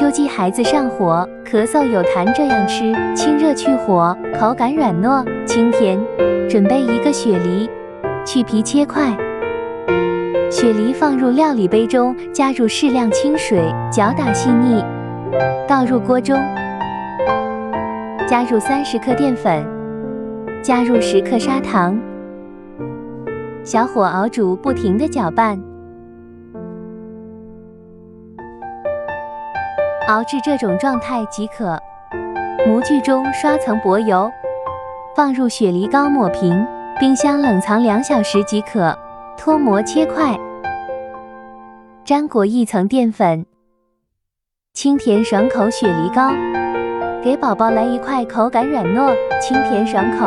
秋季孩子上火、咳嗽有痰这样吃，清热去火，口感软糯清甜。准备1个雪梨，去皮切块。雪梨放入料理杯中，加入适量清水，搅打细腻，倒入锅中，加入30克淀粉，加入10克砂糖，小火熬煮，不停地搅拌，熬至这种状态即可。模具中刷层薄油，放入雪梨膏抹平，冰箱冷藏2小时即可。脱模切块，沾裹1层淀粉，清甜爽口雪梨膏，给宝宝来一块口感软糯、清甜爽口。